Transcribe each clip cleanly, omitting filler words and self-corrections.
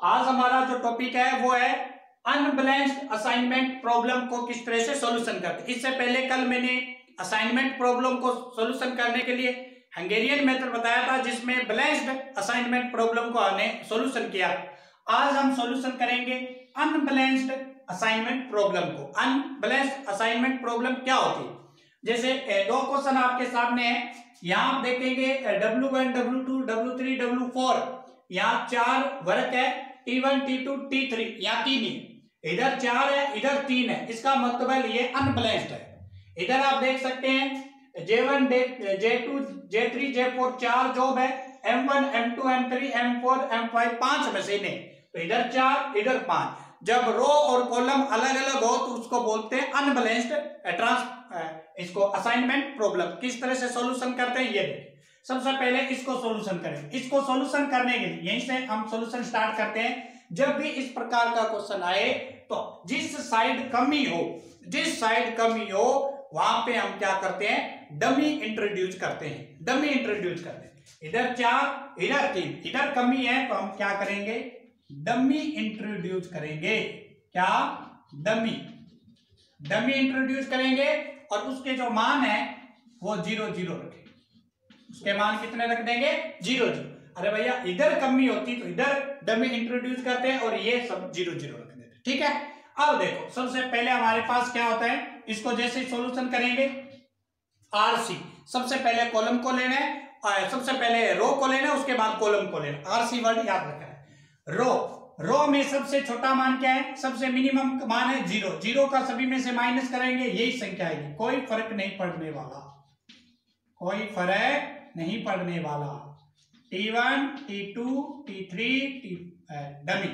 आज हमारा जो टॉपिक है वो है अनबैलेंस्ड असाइनमेंट प्रॉब्लम को किस तरह से सॉल्यूशन करते हैं। इससे पहले कल मैंने असाइनमेंट प्रॉब्लम को सॉल्यूशन करने के लिए हंगेरियन मेथड बताया था, जिसमें बैलेंस्ड असाइनमेंट प्रॉब्लम को हमने सॉल्यूशन किया। आज हम सॉल्यूशन करेंगे अनबैलेंस्ड असाइनमेंट प्रॉब्लम को। अनबैलेंस्ड असाइनमेंट प्रॉब्लम क्या होती है? जैसे दो क्वेश्चन आपके सामने है, यहां आप देखेंगे W1 W2 W3 W4, यहाँ 4 वर्ग है, T1 T2 T3, यहाँ 3 है, इधर 4 है इधर 3 है, इसका मतलब ये अनबैलेंस्ड है। इधर आप देख सकते हैं J1 J2 J3 J4 4 job है, M1 M2 M3 M4 M5 5 machine है, तो इधर 4 इधर 5। जब रो और कॉलम अलग अलग हो तो उसको बोलते हैं अनबैलेंस्ड इसको असाइनमेंट प्रॉब्लम। किस तरह से सॉल्यूशन करते हैं ये देखिए। सबसे पहले इसको सॉल्यूशन करें। इसको सॉल्यूशन करने के लिए यहीं से हम सॉल्यूशन स्टार्ट करते हैं। जब भी इस प्रकार का क्वेश्चन आए तो जिस साइड कमी हो वहां पे हम क्या करते हैं, डमी इंट्रोड्यूस करते हैं। इधर 4 इधर 3, इधर कमी है तो हम क्या करेंगे, डमी इंट्रोड्यूस करेंगे। क्या? डमी इंट्रोड्यूस करेंगे और उसके जो मान है वो 0 0 रखेंगे। उसके मान कितने रख देंगे? 0 0। अरे भैया इधर कमी होती तो इधर डमी इंट्रोड्यूस करते हैं और ये सब 0 0 रख देते। ठीक है। अब देखो सबसे पहले हमारे पास क्या होता है, इसको जैसे सॉल्यूशन करेंगे आरसी, सबसे पहले कॉलम को लेना है, सबसे पहले रो को लेना है, उसके बाद कॉलम को लेना है। आरसी वर्ड याद रखना है। रो में सबसे छोटा मान क्या है, सबसे मिनिमम मान है 0। 0 का सभी में से माइनस करेंगे, यही संख्या आएगी। कोई फर्क नहीं पड़ने वाला। T1 T2 T3 dummy.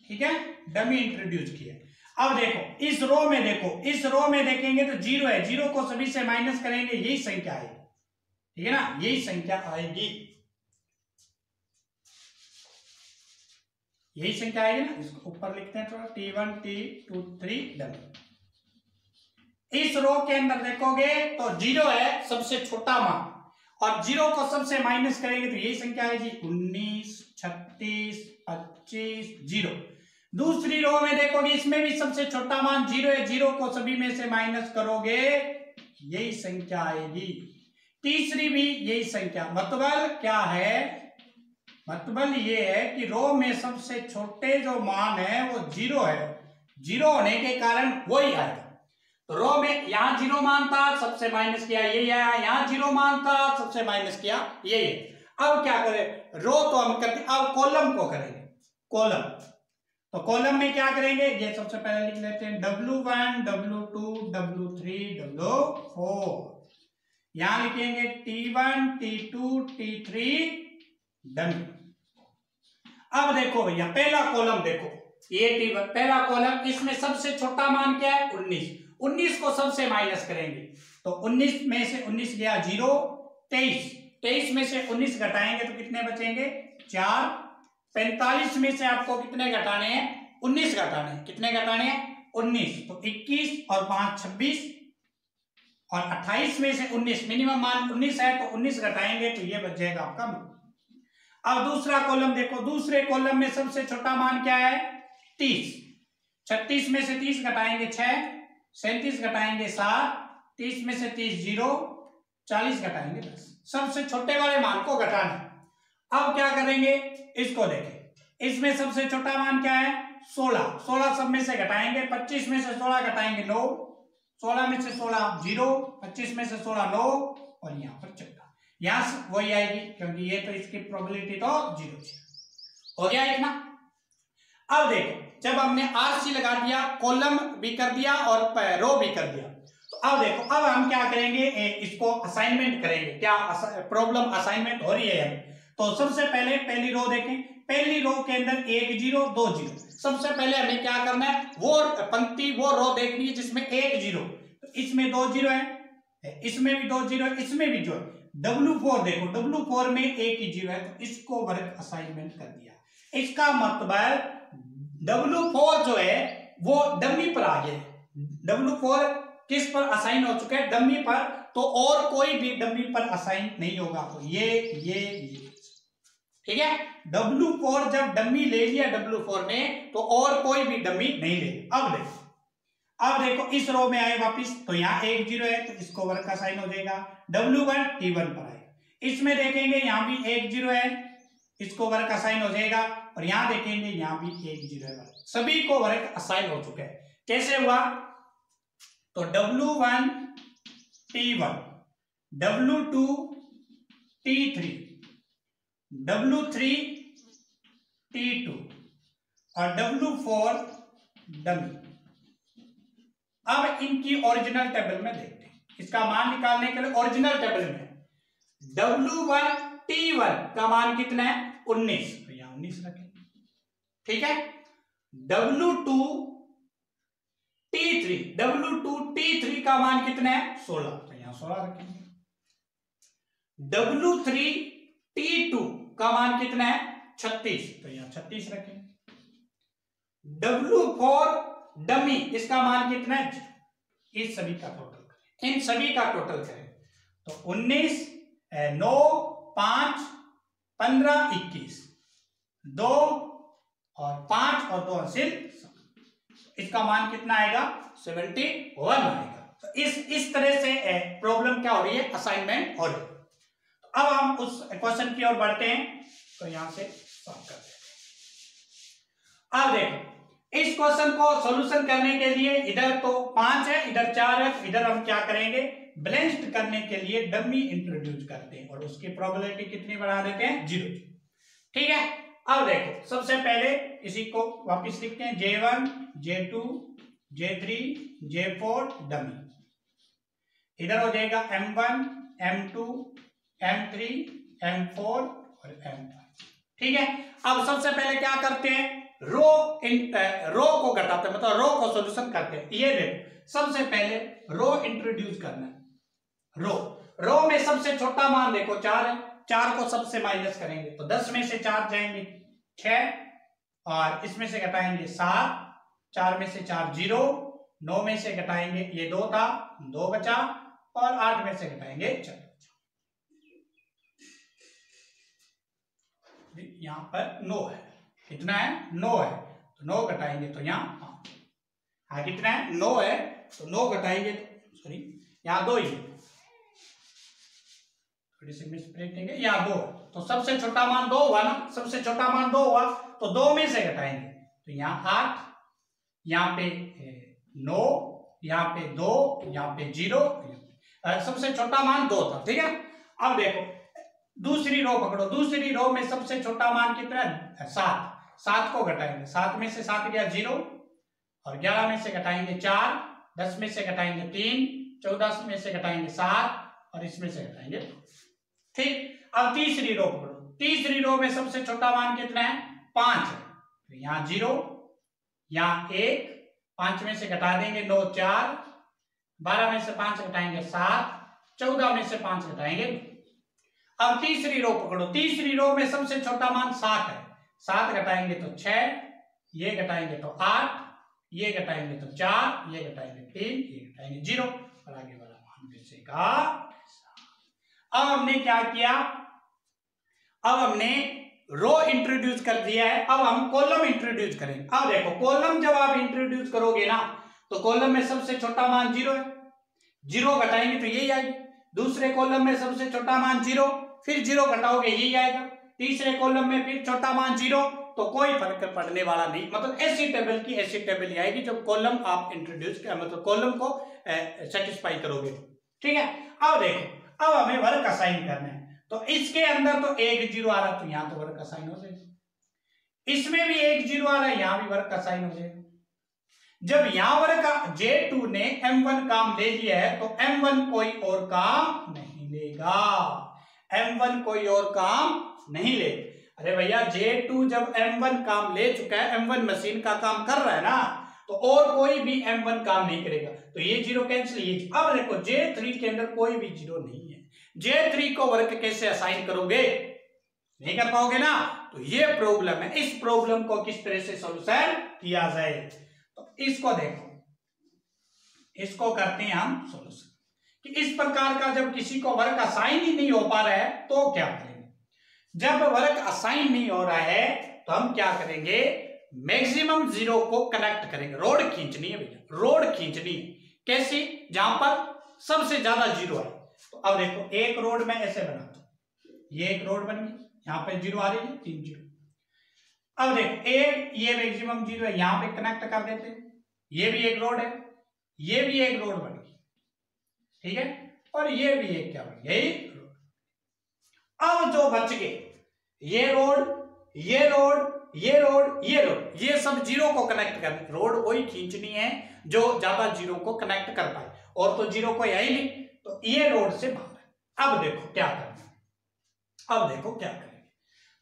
ठीक है, डमी इंट्रोड्यूस किया। अब देखो इस रो में देखेंगे तो 0 है, 0 को सभी से माइनस करेंगे, यही संख्या आएगी। ठीक है ना, यही संख्या आएगी ना। इसको ऊपर लिखते हैं थोड़ा, T1 T2 3 डमी। इस रो के अंदर देखोगे तो 0 है सबसे छोटा मान, और 0 को सबसे माइनस करेंगे तो यही संख्या आएगी 19 36 25 0। दूसरी रो में देखोगे, इसमें भी सबसे छोटा मान 0 है, 0 को सभी में से माइनस करोगे यही संख्या आएगी। तीसरी भी यही संख्या। मतलब क्या है, मतलब ये है कि रो में सबसे छोटे जो मान है वो 0 है, 0 होने के कारण वही आएगा। तो रो में यहां 0 मान था, सबसे माइनस किया यही आया, यहां 0 मान था, सबसे माइनस किया यही। अब क्या करें, रो तो हम करते, अब कॉलम को करेंगे। तो कॉलम में क्या करेंगे, ये सबसे पहले लिख लेते हैं W1 W2 W3 W4। यहां लिखेंगे T1 T2 T3 डमी। अब देखो भैया पहला कॉलम देखो, ये T1 पहला कॉलम, इसमें सबसे छोटा मान क्या है 19। 19 को सबसे माइनस करेंगे तो 19 में से 19 गया 0, 23 में से 19 घटाएंगे तो कितने बचेंगे 4। 45 में से आपको कितने घटाने हैं, 19 घटाने हैं। कितने घटाने हैं 19, तो 21 और 5 26, और 28 में से 19, मिनिमम मान 19 है तो 19 घटाएंगे तो ये बच जाएगा आपका। अब दूसरा कॉलम देखो, दूसरे कॉलम में सबसे छोटा मान क्या है 30। 36 में से 30 घटाएंगे 6, 37 घटाएंगे 7, 30 में से 30 0, 40 घटाएंगे 10। सबसे छोटे वाले मान को घटाना। अब क्या करेंगे, इसको देखें, इसमें सबसे छोटा मान क्या है 16। 16 सब में से घटाएंगे, 25 में से 16 घटाएंगे 9, 16 में से 16 0, 25 में से 16 9, और यहाँ पर 14। यहां से वही आएगी क्योंकि ये तो इसकी प्रोबेबिलिटी तो 0 हो गया इतना। अब देखो जब हमने आरसी लगा दिया, कॉलम भी कर दिया और रो भी कर दिया, तो अब देखो अब हम क्या करेंगे, इसको असाइनमेंट करेंगे। क्या प्रॉब्लम असाइनमेंट हो रही है। तो सबसे पहले पहली रो देखें, पहली रो के अंदर 1 0 2 0। सबसे पहले हमें क्या करना है, वो पंक्ति वो रो देखनी है जिसमें 1 0, तो इसमें 2 0 है, इसमें भी 2 0 है, इसमें भी जो है। W4 देखो, W4 में 1 ही 0 है तो इसको वर्ग असाइनमेंट कर दिया। इसका मतलब W4 जो है वो डमी पर आ गया। W4 किस पर असाइन हो चुका है, डमी पर, तो और कोई भी डमी पर असाइन नहीं होगा। तो ये ठीक है। W4 जब डमी ले लिया W4 ने, तो और कोई भी डमी नहीं ले। अब देखो इस रो में आए वापिस, तो यहाँ 1 0 है, तो इसको वर्ग का साइन हो जाएगा। W1 T1 पर आएगा। इसमें देखेंगे यहाँ भी 1 0 है, इसको वर्ग का साइन हो जाएगा। और यहाँ देखेंगे यहाँ भी 1 0 है, सभी को वर्ग असाइन हो चुका है। कैसे हुआ? तो W1 T1, W2 T3, W3 T2 और W4 डमी। अब इनकी ओरिजिनल टेबल में देखते हैं। इसका मान निकालने के लिए ओरिजिनल टेबल में W1 T1 का मान कितना है? 19, तो यहां 19 रखेंगे। ठीक है। W2 T3 का मान कितना है? 16, तो यहां 16 रखेंगे। W3 T2 का मान कितना है? 36, तो यहां 36 रखेंगे। W4 डमी, इसका मान कितना है? इस सभी का टोटल करें, इन सभी का टोटल करें तो 19 9 5 15 21, 2 और 5 और 2 हासिल, इसका मान कितना आएगा? 71 आएगा। तो इस तरह से प्रॉब्लम क्या हो रही है? असाइनमेंट हो रही है। तो अब हम उस क्वेश्चन की ओर बढ़ते हैं। तो यहां से सॉल्व कर देते हैं। अब देखो इस क्वेश्चन को सॉल्यूशन करने के लिए इधर तो 5 है, इधर 4 है, तो इधर हम क्या करेंगे? बैलेंस्ड करने के लिए डमी इंट्रोड्यूस करते हैं और उसकी प्रोबेबिलिटी कितनी बढ़ा देते हैं? 0। ठीक है। अब देखो सबसे पहले इसी को वापस लिखते हैं। J1 J2 J3 J4 dummy. इधर हो जाएगा M1 M2 M3 M4 और M5। ठीक है। अब सबसे पहले क्या करते हैं? रो को घटाते हैं, मतलब रो को सॉल्यूशन करते हैं। ये देखो सबसे पहले रो इंट्रोड्यूस करना है। रो में सबसे छोटा मान देखो 4 है, 4 को सबसे माइनस करेंगे तो 10 में से 4 जाएंगे 6, और इसमें से घटाएंगे 7, 4 में से 4 0, 9 में से घटाएंगे ये 2 था 2 बचा, और 8 में से घटाएंगे 4 बचा। यहां पर 9 है, कितना है? 9 है, तो 9 घटाएंगे तो यहाँ हाँ कितना है? 9 है, तो 9 घटाएंगे तो सॉरी यहाँ 2 ही, थोड़ी सी मिस्टेक देंगे, यहाँ 2, तो सबसे छोटा मान 2 हुआ ना, सबसे छोटा मान 2 हुआ, तो 2 में से घटाएंगे तो यहाँ 8, यहाँ पे 9, यहाँ पे 2, यहाँ पे 0, सबसे छोटा मान 2 था। ठीक है। अब देखो दूसरी रो पकड़ो, दूसरी रो में सबसे छोटा मान कितना है? 7 को घटाएंगे, 7 में से 7 गया 0, और 11 में से घटाएंगे 4, 10 में से घटाएंगे 3, 14 में से घटाएंगे 7, और इसमें से घटाएंगे 2। ठीक। अब तीसरी रो पकड़ो, तीसरी रो में सबसे छोटा मान कितना है? 5 है, तो यहाँ 0, यहाँ 1, 5 में से घटा देंगे 9 4, 12 में से 5 घटाएंगे 7, 14 में से 5 घटाएंगे। अब तीसरी रो पकड़ो, तीसरी रो में सबसे छोटा मान 7 है, 7 घटाएंगे तो 6, ये घटाएंगे तो 8, ये घटाएंगे तो 4, ये घटाएंगे 3, ये घटाएंगे 0, और आगे वाला मान बचेगा। अब हमने क्या किया? अब हमने रो इंट्रोड्यूस कर दिया है, अब हम कॉलम इंट्रोड्यूस करेंगे। अब देखो कॉलम जब आप इंट्रोड्यूस करोगे ना, तो कॉलम में सबसे छोटा मान 0 है, 0 घटाएंगे तो यही आएगी। दूसरे कॉलम में सबसे छोटा मान 0, फिर 0 घटाओगे यही आएगा। तीसरे कॉलम में फिर छोटा मान 0, तो कोई फर्क पड़ने वाला नहीं, मतलब ऐसी टेबल की ऐसी टेबल ही आएगी जब कॉलम आप इंट्रोड्यूस मतलब कॉलम को सेटिस्फाई करोगे। ठीक है। अब देखो अब हमें वर्ग असाइन करना है, तो इसके अंदर तो 1 0 आ रहा, तो यहां तो वर्ग असाइन हो जाएगा। इसमें भी 1 0 आ रहा है, यहां भी वर्ग असाइन हो जाएगा। जब यहां वर्ग का J2 ने M1 काम ले लिया है, तो M1 कोई और काम नहीं लेगा, M1 कोई और काम नहीं ले। अरे भैया J2 जब M1 काम ले चुका है, M1 मशीन का काम कर रहा है ना, तो और कोई भी M1 काम नहीं करेगा, तो ये 0 कैंसिल, ये। अब देखो J3 के अंदर कोई भी 0 नहीं है, J3 को वर्ग कैसे असाइन करोगे? नहीं कर पाओगे ना, तो ये प्रॉब्लम है। इस प्रॉब्लम को किस तरह से सॉल्यूशन किया जाए, तो इसको देखो, इसको करते हैं हम सॉल्यूशन कि इस प्रकार का जब किसी को वर्ग असाइन ही नहीं हो पा रहा है तो क्या करेंगे। जब वर्क असाइन नहीं हो रहा है तो हम क्या करेंगे, मैक्सिमम जीरो को कनेक्ट करेंगे। रोड खींचनी है भैया, रोड खींचनी है। कैसी? जहां पर सबसे ज्यादा जीरो है। तो अब देखो एक रोड में ऐसे बनाता हूं, ये एक रोड बन गई, यहां पे जीरो आ रही है, 3 जीरो। अब देखो एक ये मैक्सिमम जीरो है, यहां पे कनेक्ट कर देते हैं, ये भी एक रोड है, ये भी एक रोड बन गई, ठीक है, और ये भी एक क्या बन गई, रोड। अब जो बच गए ये रोड, ये रोड, ये रोड, ये रोड, ये सब जीरो को कनेक्ट कर, रोड वही खींचनी है जो ज्यादा जीरो को कनेक्ट कर पाए, और तो जीरो को है ही नहीं, तो ये रोड से बाहर है। अब देखो क्या करना है, अब देखो क्या करेंगे।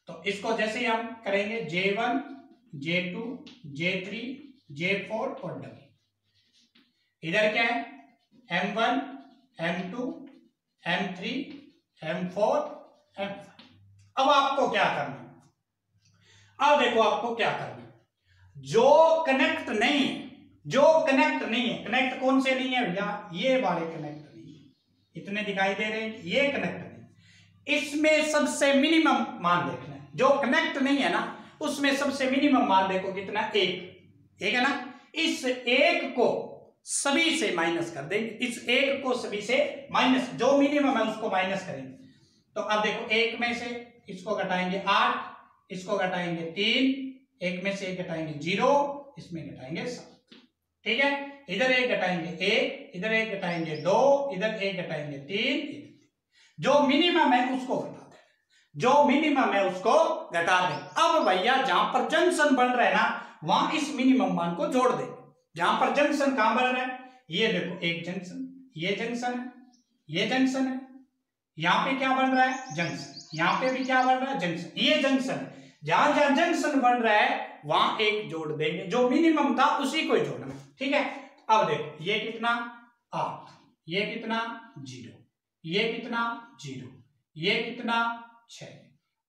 तो इसको जैसे हम करेंगे J1, J2, J3, J4 और डमी। इधर क्या है, M1, M2, M3, M4, M5। अब आपको क्या करना है, अब देखो आपको क्या करना है, जो कनेक्ट नहीं है, जो कनेक्ट नहीं है, कनेक्ट कौन से नहीं है भैया, ये वाले कनेक्ट नहीं है, इतने दिखाई दे रहे हैं, ये कनेक्ट नहीं, इसमें सबसे मिनिमम मान देखना है। जो कनेक्ट नहीं है ना उसमें सबसे मिनिमम मान देखो कितना, एक, एक है ना, इस एक को सभी से माइनस कर देंगे, इस एक को सभी से माइनस, जो मिनिमम है उसको माइनस करेंगे। तो अब देखो एक में से इसको घटाएंगे 8, इसको घटाएंगे 3, एक में से एक घटाएंगे 0, इसमें घटाएंगे 7, ठीक है। इधर एक घटाएंगे 1, इधर एक घटाएंगे 2, इधर एक घटाएंगे 3। जो मिनिमम है उसको घटा दें, जो मिनिमम है उसको घटा दें। अब भैया जहां पर जंक्शन बन रहा है ना वहां इस मिनिमम मान को जोड़ दें। जहां पर जंक्शन कहां बन रहा है, ये देखो एक जंक्शन, ये जंक्शन है, ये जंक्शन है, यहां पे क्या बन रहा है, जंक्शन, यहां पे भी क्या बन रहा है, जंक्शन, ये जंक्शन है। जहां जहां जंक्शन बन रहा है वहां एक जोड़ देंगे, जो मिनिमम था उसी को जोड़ना, ठीक है। अब देखो ये कितना 8, ये कितना 0, ये कितना 0, ये कितना 6,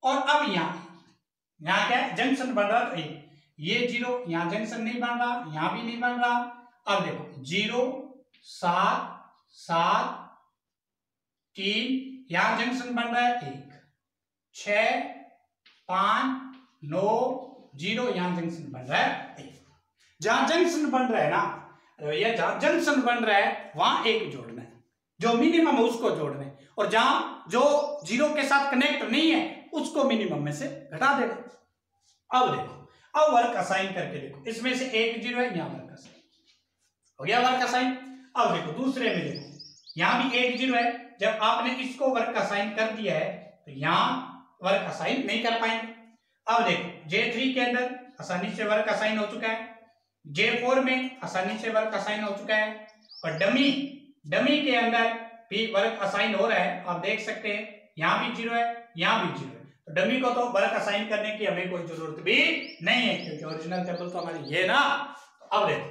और अब यहां क्या है, जंक्शन बन रहा था ये 0, यहां जंक्शन नहीं बन रहा, यहां भी नहीं बन रहा। अब देखो 0, 7, 7, 3, यहां जंक्शन बन रहा है 1, 6, 5, 9, 0, यहां जंक्शन बन रहा है 1। जहां जंक्शन बन रहा है ना भैया, जहां जंक्शन बन रहा है वहां एक जोड़ना है, जो मिनिमम है उसको जोड़ना है, और जहां जो 0 के साथ कनेक्ट नहीं है उसको मिनिमम में से घटा देना। अब देखो, अब वर्क असाइन करके देखो, इसमें से एक 0 है, यहां वर्क असाइन हो गया, वर्क असाइन। अब देखो दूसरे में देखो, यहां भी एक 0 है, जब आपने इसको वर्क असाइन कर दिया है तो यहां वर्क असाइन नहीं कर पाएंगे। अब देखो J3 के अंदर आसानी से वर्क असाइन हो चुका है, J4 में आसानी से वर्क असाइन हो चुका है, और डमी के अंदर भी वर्क असाइन हो रहा है। आप देख सकते हैं यहां भी 0 है, यहां भी 0 है, तो डमी को तो वर्क असाइन करने की हमें कोई जरूरत भी नहीं है, क्योंकि ओरिजिनल टेबल तो हमारी ये ना। अब देखो,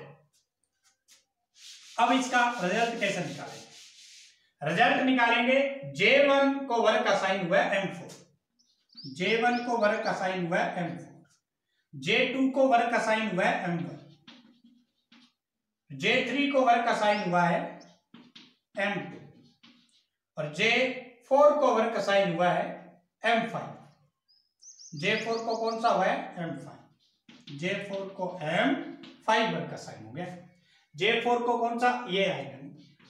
अब इसका रिजल्ट कैसे निकालेंगे, रिजल्ट निकालेंगे, J1 को वर्क असाइन हुआ है M4, J1 को वर्क असाइन हुआ है M4, J2 को वर्क असाइन हुआ है M1, J3 को वर्क असाइन हुआ है M2, और J4 को वर्क असाइन हुआ है M5। J4 को कौन सा हुआ है, M5, J4 को M5 वर्क असाइन हो गया। J4 को कौन सा, ये आएगा,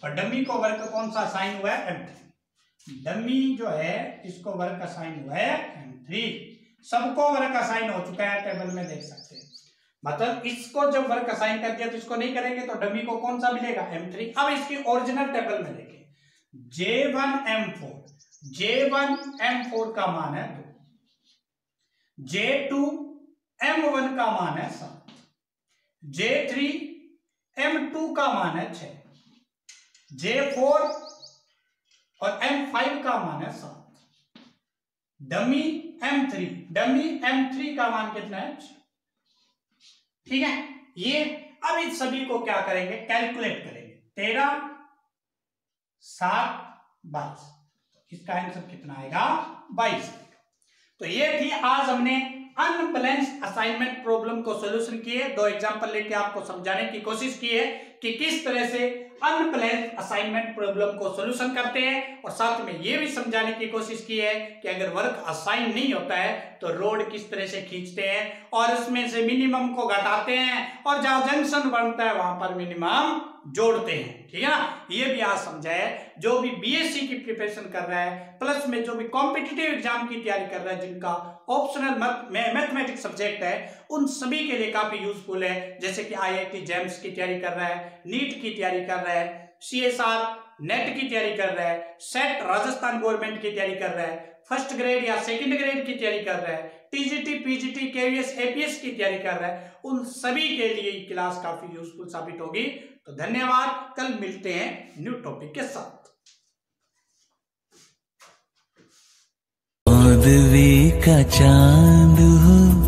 और डमी को वर्क कौन सा असाइन हुआ है, M3। डमी जो है इसको वर्क असाइन हुआ है M3, सबको वर्क असाइन हो चुका है, टेबल में देख सकते हैं। मतलब इसको जब वर्क असाइन कर दिया तो इसको नहीं करेंगे तो डमी को कौन सा मिलेगा, M3। अब इसकी ओरिजिनल टेबल में देखें, J1 M4 का मान है 2, J2 M1 का मान है 7, J3 M2 का मान है 6, J4 और M5 का मान है 7, डमी M3 का मान कितना है, ठीक है। ये अब इन सभी को क्या करेंगे, कैलकुलेट करेंगे, 13, 7, 22, इसका आंसर कितना आएगा, 22। तो ये थी आज हमने अनबैलेंस्ड असाइनमेंट प्रॉब्लम को सॉल्यूशन किए, 2 एग्जांपल लेके आपको समझाने की कोशिश की है कि किस तरह से अनप्लेन्ड असाइनमेंट प्रॉब्लम को सॉल्यूशन करते हैं, और साथ में ये भी समझाने की कोशिश की है कि अगर वर्क असाइन नहीं होता है तो रोड किस तरह से खींचते हैं और उसमें से मिनिमम को घटाते हैं और जहां जंक्शन बनता है वहां पर मिनिमम जोड़ते हैं। ठीक है ना, ये भी आज समझाया है। जो भी बीएससी की प्रिपरेशन कर रहा है, प्लस में जो भी कॉम्पिटिटिव एग्जाम की तैयारी कर रहा है, जिनका ऑप्शनल मैथमेटिक्स सब्जेक्ट है, उन सभी के लिए काफी यूजफुल है। जैसे कि आईआईटी जेम्स की तैयारी कर रहा है, नीट की तैयारी कर रहा है, सीएसआर नेट की तैयारी कर रहा है, सेट राजस्थान गवर्नमेंट की तैयारी कर रहा है, फर्स्ट ग्रेड या सेकंड ग्रेड की तैयारी कर रहा है, टीजीटी पीजीटी केवीएस एपीएस की तैयारी कर रहा है, उन सभी के लिए क्लास काफी यूजफुल साबित होगी। तो धन्यवाद, कल मिलते हैं न्यू टॉपिक के साथ। का चांद हो